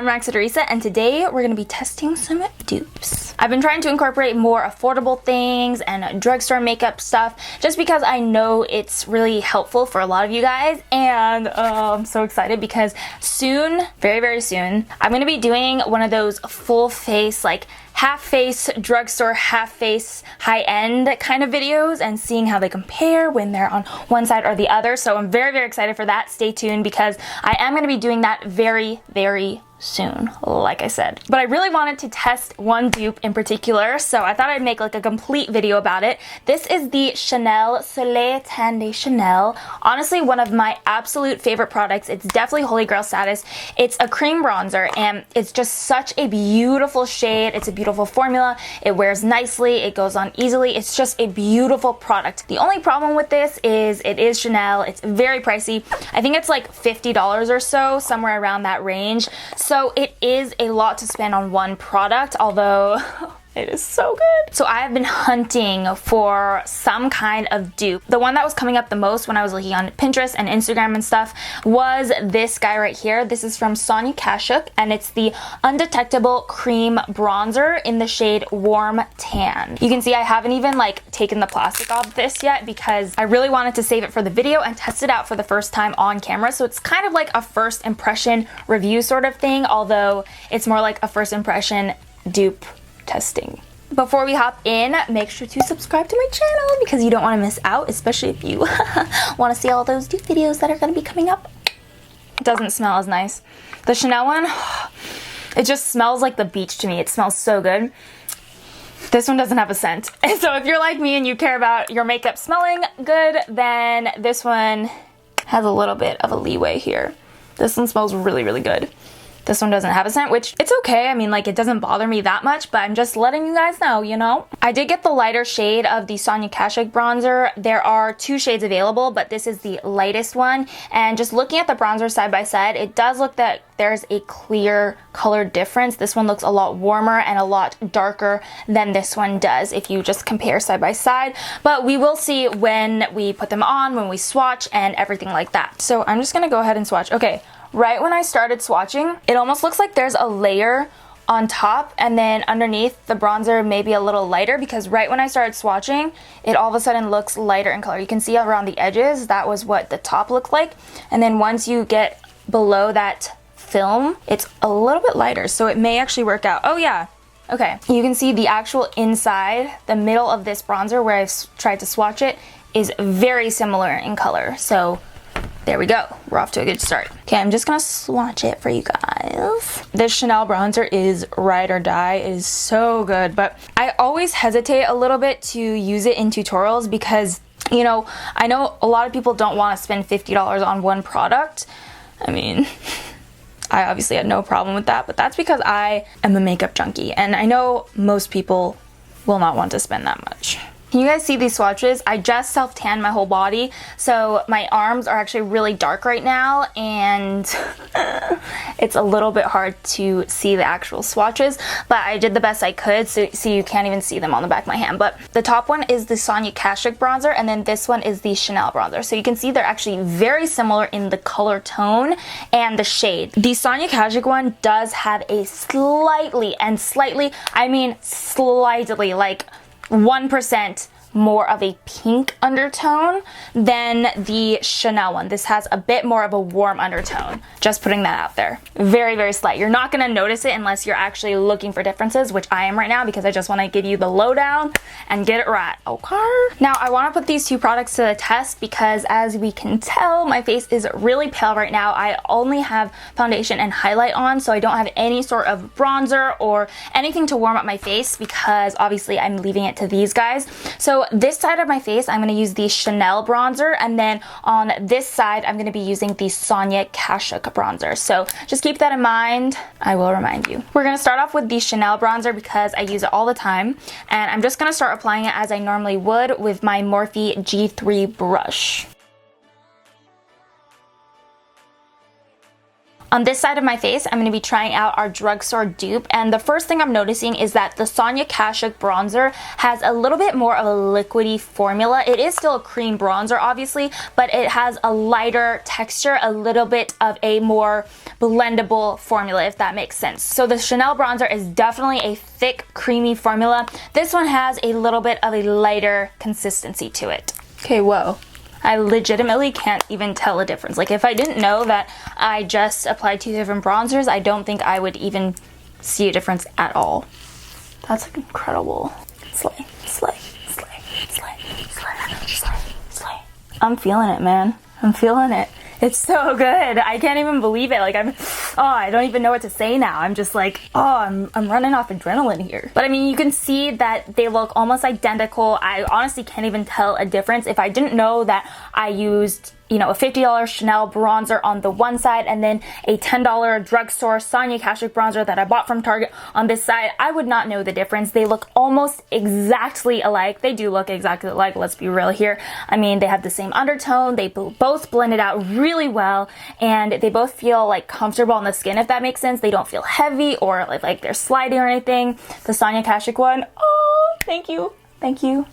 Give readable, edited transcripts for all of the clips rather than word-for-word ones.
I'm Arisa, and today we're going to be testing some dupes. I've been trying to incorporate more affordable things and drugstore makeup stuff just because I know it's really helpful for a lot of you guys, and I'm so excited because soon, very very soon, I'm going to be doing one of those full face, like half face drugstore, half face high-end kind of videos and seeing how they compare when they're on one side or the other. So I'm very very excited for that. Stay tuned because I am going to be doing that very very soon, like I said. But I really wanted to test one dupe in particular, so I thought I'd make like a complete video about it. This is the Chanel Soleil Tan De Chanel. Honestly, one of my absolute favorite products. It's definitely holy grail status. It's a cream bronzer and it's just such a beautiful shade. It's a beautiful formula. It wears nicely. It goes on easily. It's just a beautiful product. The only problem with this is it is Chanel. It's very pricey. I think it's like $50 or so, somewhere around that range. So it is a lot to spend on one product, although it is so good. So I have been hunting for some kind of dupe. The one that was coming up the most when I was looking on Pinterest and Instagram and stuff was this guy right here. This is from Sonia Kashuk, and it's the Undetectable Cream Bronzer in the shade Warm Tan. You can see I haven't even like taken the plastic off this yet because I really wanted to save it for the video and test it out for the first time on camera. So it's kind of like a first impression review sort of thing, although it's more like a first impression dupe testing. Before we hop in, make sure to subscribe to my channel because you don't want to miss out, especially if you want to see all those dupe videos that are going to be coming up. It doesn't smell as nice. The Chanel one, it just smells like the beach to me. It smells so good. This one doesn't have a scent. And so if you're like me and you care about your makeup smelling good, then this one has a little bit of a leeway here. This one smells really, really good. This one doesn't have a scent, which it's okay. I mean, like, it doesn't bother me that much, but I'm just letting you guys know, you know? I did get the lighter shade of the Sonia Kashuk bronzer. There are two shades available, but this is the lightest one. And just looking at the bronzer side by side, it does look that there's a clear color difference. This one looks a lot warmer and a lot darker than this one does if you just compare side by side. But we will see when we put them on, when we swatch, and everything like that. So I'm just gonna go ahead and swatch. Okay. Right when I started swatching, it almost looks like there's a layer on top and then underneath the bronzer maybe a little lighter, because right when I started swatching, it all of a sudden looks lighter in color. You can see around the edges, that was what the top looked like. And then once you get below that film, it's a little bit lighter. So it may actually work out. Oh yeah. Okay. You can see the actual inside, the middle of this bronzer where I've tried to swatch it is very similar in color. So there we go. We're off to a good start. Okay, I'm just gonna swatch it for you guys. This Chanel bronzer is ride or die. It is so good, but I always hesitate a little bit to use it in tutorials because, you know, I know a lot of people don't want to spend $50 on one product. I mean, I obviously had no problem with that, but that's because I am a makeup junkie, and I know most people will not want to spend that much. Can you guys see these swatches? I just self-tanned my whole body, so my arms are actually really dark right now, and it's a little bit hard to see the actual swatches, but I did the best I could, so you can't even see them on the back of my hand. But the top one is the Sonia Kashuk bronzer, and then this one is the Chanel bronzer. So you can see they're actually very similar in the color tone and the shade. The Sonia Kashuk one does have a slightly, I mean slightly, like 1% more of a pink undertone than the Chanel one. This has a bit more of a warm undertone. Just putting that out there. Very, very slight. You're not gonna notice it unless you're actually looking for differences, which I am right now because I just wanna give you the lowdown and get it right, okay? Now, I wanna put these two products to the test because as we can tell, my face is really pale right now. I only have foundation and highlight on, so I don't have any sort of bronzer or anything to warm up my face because obviously I'm leaving it to these guys. So this side of my face, I'm going to use the Chanel bronzer, and then on this side, I'm going to be using the Sonia Kashuk bronzer. So just keep that in mind. I will remind you. We're going to start off with the Chanel bronzer because I use it all the time, and I'm just going to start applying it as I normally would with my Morphe G3 brush. On this side of my face, I'm going to be trying out our drugstore dupe, and the first thing I'm noticing is that the Sonia Kashuk bronzer has a little bit more of a liquidy formula. It is still a cream bronzer, obviously, but it has a lighter texture, a little bit of a more blendable formula, if that makes sense. So the Chanel bronzer is definitely a thick, creamy formula. This one has a little bit of a lighter consistency to it. Okay, whoa. I legitimately can't even tell a difference. Like, if I didn't know that I just applied 2 different bronzers, I don't think I would even see a difference at all. That's like incredible. Slay, slay, slay, slay, slay, slay, slay. I'm feeling it, man. I'm feeling it. It's so good. I can't even believe it. Like, I don't even know what to say now. I'm just like, I'm running off adrenaline here. But I mean, you can see that they look almost identical. I honestly can't even tell a difference. If I didn't know that I used, you know, a $50 Chanel bronzer on the one side and then a $10 drugstore Sonia Kashuk bronzer that I bought from Target on this side, I would not know the difference. They look almost exactly alike. They do look exactly alike, let's be real here. I mean, they have the same undertone. They both blend it out really well, and they both feel like comfortable on the skin, if that makes sense. They don't feel heavy or like they're sliding or anything. The Sonia Kashuk one, oh, thank you. Thank you.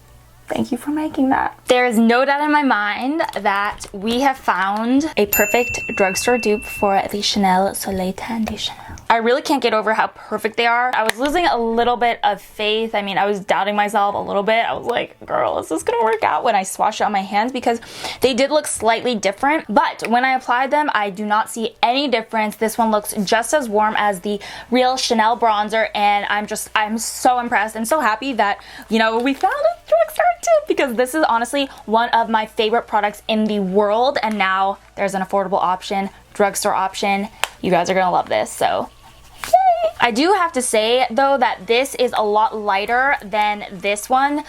Thank you for making that. There is no doubt in my mind that we have found a perfect drugstore dupe for the Chanel Soleil Tan De Chanel. I really can't get over how perfect they are. I was losing a little bit of faith. I mean, I was doubting myself a little bit. I was like, girl, is this gonna work out when I swatched it on my hands? Because they did look slightly different, but when I applied them, I do not see any difference. This one looks just as warm as the real Chanel bronzer, and I'm so impressed and so happy that, you know, we found a drugstore dupe, because this is honestly one of my favorite products in the world, and now there's an affordable option, drugstore option. You guys are gonna love this, so yay! I do have to say though that this is a lot lighter than this one.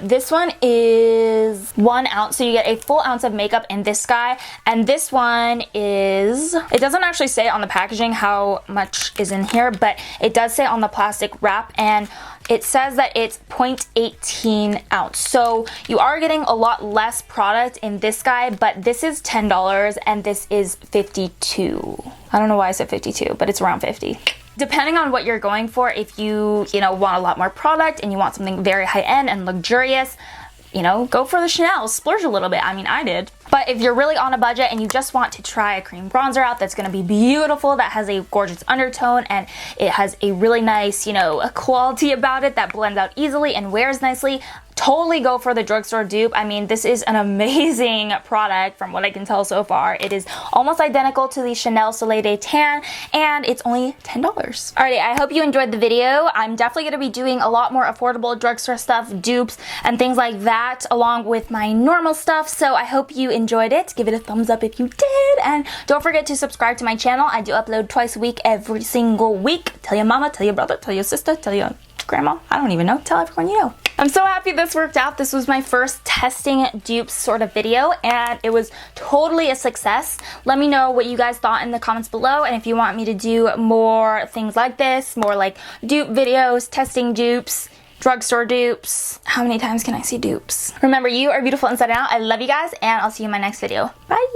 This one is 1 ounce, so you get a full ounce of makeup in this guy, and this one is, it doesn't actually say on the packaging how much is in here, but it does say on the plastic wrap, and it says that it's 0.18 ounce. So you are getting a lot less product in this guy, but this is $10 and this is $52. I don't know why I said 52, but it's around 50. Depending on what you're going for, if you want a lot more product and you want something very high-end and luxurious, you know, go for the Chanel, splurge a little bit. I mean, I did. But if you're really on a budget and you just want to try a cream bronzer out that's gonna be beautiful, that has a gorgeous undertone and it has a really nice, you know, a quality about it that blends out easily and wears nicely, totally go for the drugstore dupe. I mean, this is an amazing product from what I can tell so far. It is almost identical to the Chanel Soleil Tan, and it's only $10. Alrighty, I hope you enjoyed the video. I'm definitely going to be doing a lot more affordable drugstore stuff, dupes, and things like that, along with my normal stuff, so I hope you enjoyed it. Give it a thumbs up if you did, and don't forget to subscribe to my channel. I do upload twice a week, every single week. Tell your mama, tell your brother, tell your sister, tell your grandma, I don't even know, tell everyone you know. I'm so happy this worked out. This was my first testing dupes sort of video, and it was totally a success. Let me know what you guys thought in the comments below, and if you want me to do more things like this, more like dupe videos, testing dupes, drugstore dupes. How many times can I say dupes? Remember, you are beautiful inside and out. I love you guys, and I'll see you in my next video. Bye!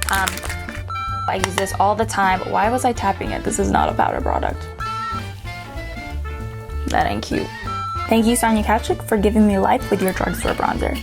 I use this all the time. Why was I tapping it? This is not a powder product. That ain't cute. Thank you, Sonia Kashuk, for giving me life with your drugstore bronzer.